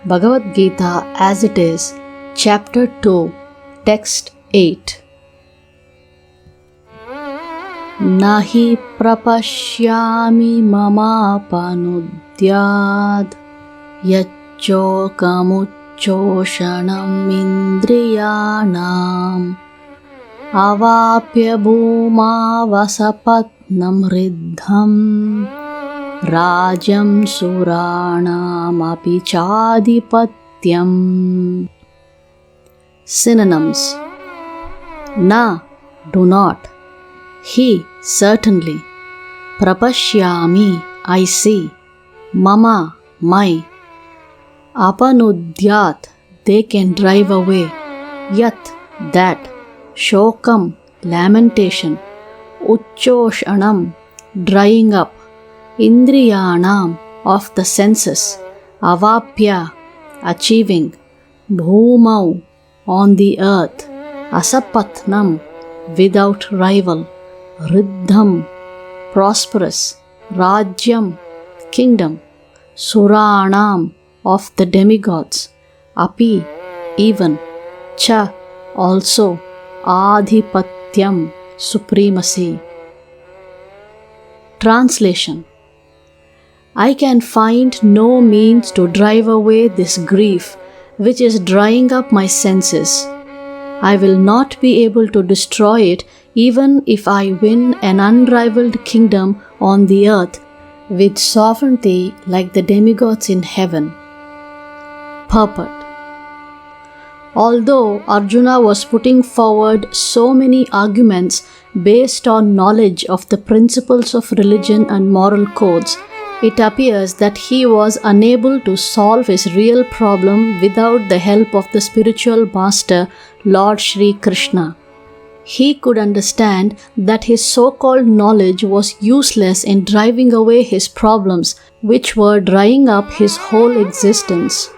Bhagavad Gita as it is, Chapter 2, Text 8. Nahi prapashyami mamapanudyad yacchokamuccoshanam indriyanam avapya bhuma vasapatnam riddham Rajam Suranam api chadipatyam. Synonyms. Na, do not. He, certainly. Prapashyami, I see. Mama, my. Apanudyat, they can drive away. Yat, that. Shokam, lamentation. Uchchoshanam, drying up. Indriyanam, of the senses. Avapya, achieving. Bhumau, on the earth. Asapatnam, without rival. Riddham, prosperous. Rajyam, kingdom. Suranam, of the demigods. Api, even. Cha, also. Adhipatyam, supremacy. Translation. I can find no means to drive away this grief which is drying up my senses. I will not be able to destroy it even if I win an unrivaled kingdom on the earth with sovereignty like the demigods in heaven. Purport. Although Arjuna was putting forward so many arguments based on knowledge of the principles of religion and moral codes, it appears that he was unable to solve his real problem without the help of the spiritual master, Lord Shri Krishna. He could understand that his so-called knowledge was useless in driving away his problems, which were drying up his whole existence.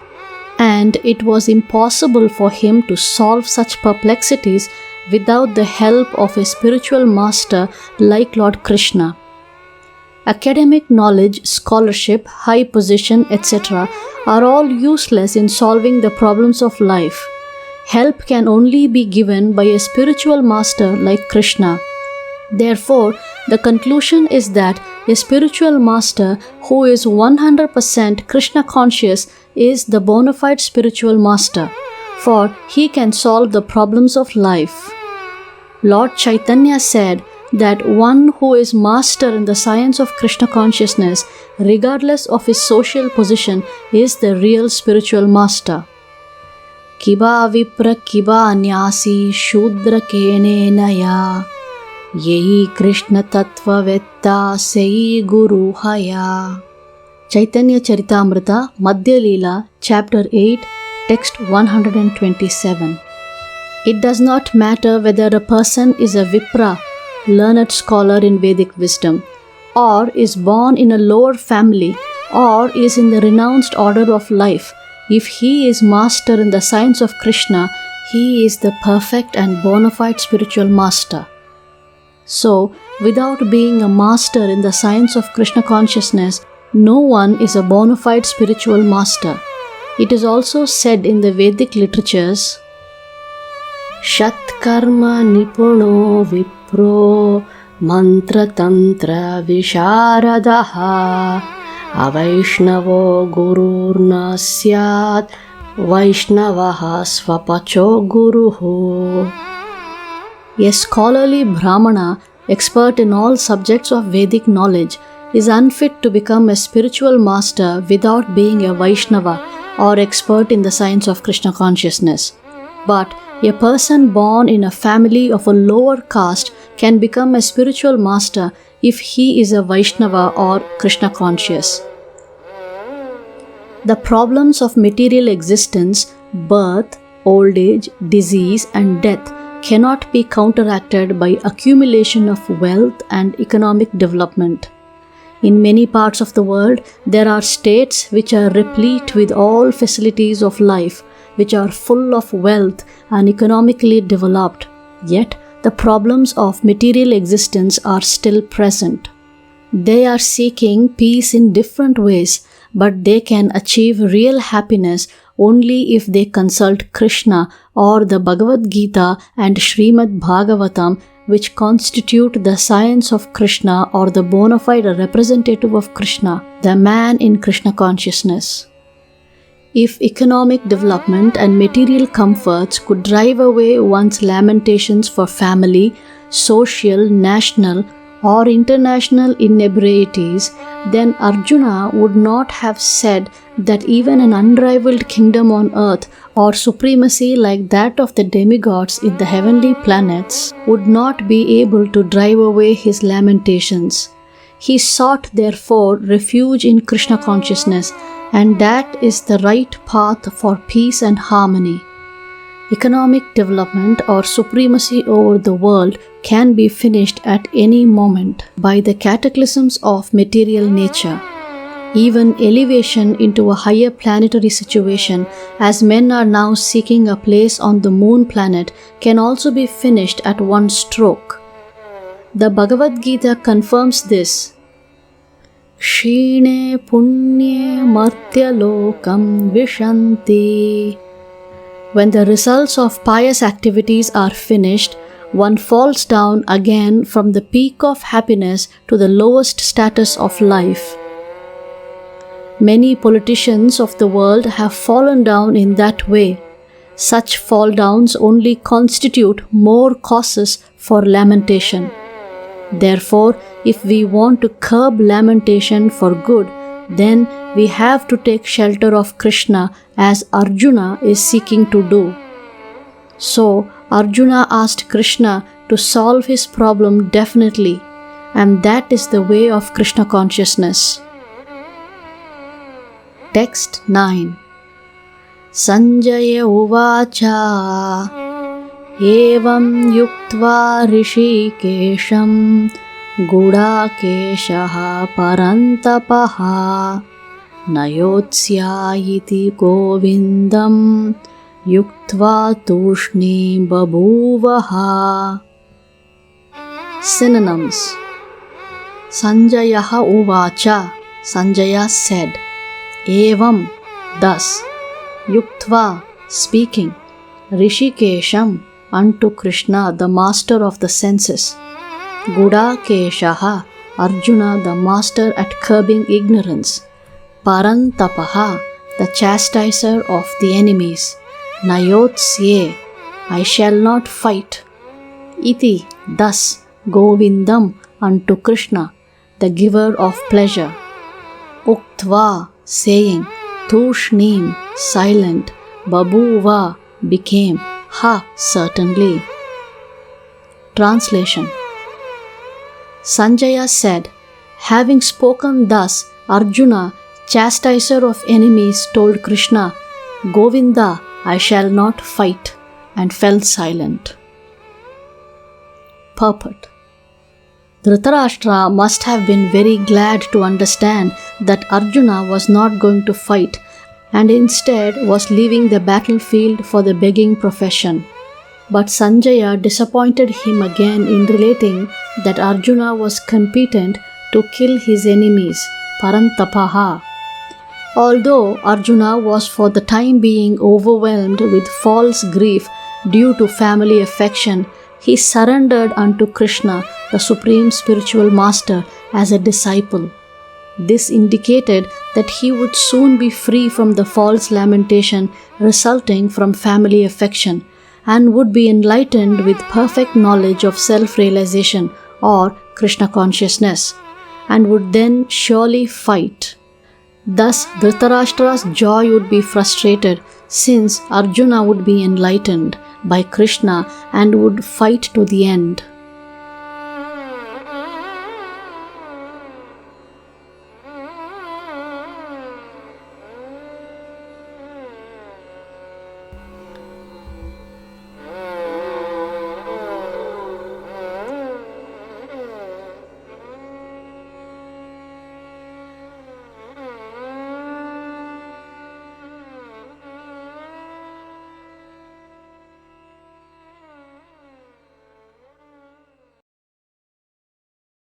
And it was impossible for him to solve such perplexities without the help of a spiritual master like Lord Krishna. Academic knowledge, scholarship, high position, etc. are all useless in solving the problems of life. Help can only be given by a spiritual master like Krishna. Therefore, the conclusion is that a spiritual master who is 100% Krishna conscious is the bona fide spiritual master, for he can solve the problems of life. Lord Chaitanya said that one who is master in the science of Krishna consciousness, regardless of his social position, is the real spiritual master. Kiba vipra kiba nyasi shudra kene naya yehi Krishna tattva vetta sei guru haya. Chaitanya Charitamrita, Madhya Leela, Chapter 8, Text 127. It does not matter whether a person is a Vipra, learned scholar in Vedic wisdom, or is born in a lower family, or is in the renounced order of life. If he is master in the science of Krishna, he is the perfect and bona fide spiritual master. So, without being a master in the science of Krishna consciousness, no one is a bona fide spiritual master. It is also said in the Vedic literatures, Shatkarma nipuno vipro mantra tantra visharadaha avaishnavo gururna syat vaishnavaha svapacho guruhu. A scholarly Brahmana, expert in all subjects of Vedic knowledge, is unfit to become a spiritual master without being a Vaishnava or expert in the science of Krishna consciousness. But a person born in a family of a lower caste can become a spiritual master if he is a Vaishnava or Krishna conscious. The problems of material existence, birth, old age, disease, and death cannot be counteracted by accumulation of wealth and economic development. In many parts of the world, there are states which are replete with all facilities of life, which are full of wealth and economically developed, yet the problems of material existence are still present. They are seeking peace in different ways, but they can achieve real happiness only if they consult Krishna or the Bhagavad Gita and Srimad Bhagavatam, which constitute the science of Krishna or the bona fide representative of Krishna, the man in Krishna consciousness. If economic development and material comforts could drive away one's lamentations for family, social, national, or international inebriaties, then Arjuna would not have said that even an unrivaled kingdom on earth or supremacy like that of the demigods in the heavenly planets would not be able to drive away his lamentations. He sought therefore refuge in Krishna consciousness, and that is the right path for peace and harmony. Economic development or supremacy over the world can be finished at any moment by the cataclysms of material nature. Even elevation into a higher planetary situation, as men are now seeking a place on the moon planet, can also be finished at one stroke. The Bhagavad Gita confirms this. Kshine punya martya lokam vishanti. When the results of pious activities are finished, one falls down again from the peak of happiness to the lowest status of life. Many politicians of the world have fallen down in that way. Such fall downs only constitute more causes for lamentation. Therefore, if we want to curb lamentation for good, then we have to take shelter of Krishna as Arjuna is seeking to do. So, Arjuna asked Krishna to solve his problem definitely, and that is the way of Krishna consciousness. Text 9. Sanjaya uvacha evam yuktva rishikesham gudakeshaha parantapaha nayotsya govindam yuktva tushni babuvaha. Synonyms. Sanjayaha uvacha, Sanjaya said. Evam, thus. Yuktva, speaking. Rishikesham, unto Krishna, the master of the senses. Gudakeshaha, Arjuna, the master at curbing ignorance. Parantapaha, the chastiser of the enemies. Nayotsye, I shall not fight. Iti, thus. Govindam, unto Krishna, the giver of pleasure. Uktva, saying. Tushnim, silent. Babuva, became. Ha, certainly. Translation. Sanjaya said, having spoken thus, Arjuna, chastiser of enemies, told Krishna, Govinda, I shall not fight, and fell silent. Purport. Dhritarashtra must have been very glad to understand that Arjuna was not going to fight and instead was leaving the battlefield for the begging profession. But Sanjaya disappointed him again in relating that Arjuna was competent to kill his enemies, Parantapaha. Although Arjuna was for the time being overwhelmed with false grief due to family affection, he surrendered unto Krishna, the supreme spiritual master, as a disciple. This indicated that he would soon be free from the false lamentation resulting from family affection and would be enlightened with perfect knowledge of self-realization or Krishna consciousness, and would then surely fight. Thus, Dhritarashtra's joy would be frustrated since Arjuna would be enlightened by Krishna and would fight to the end.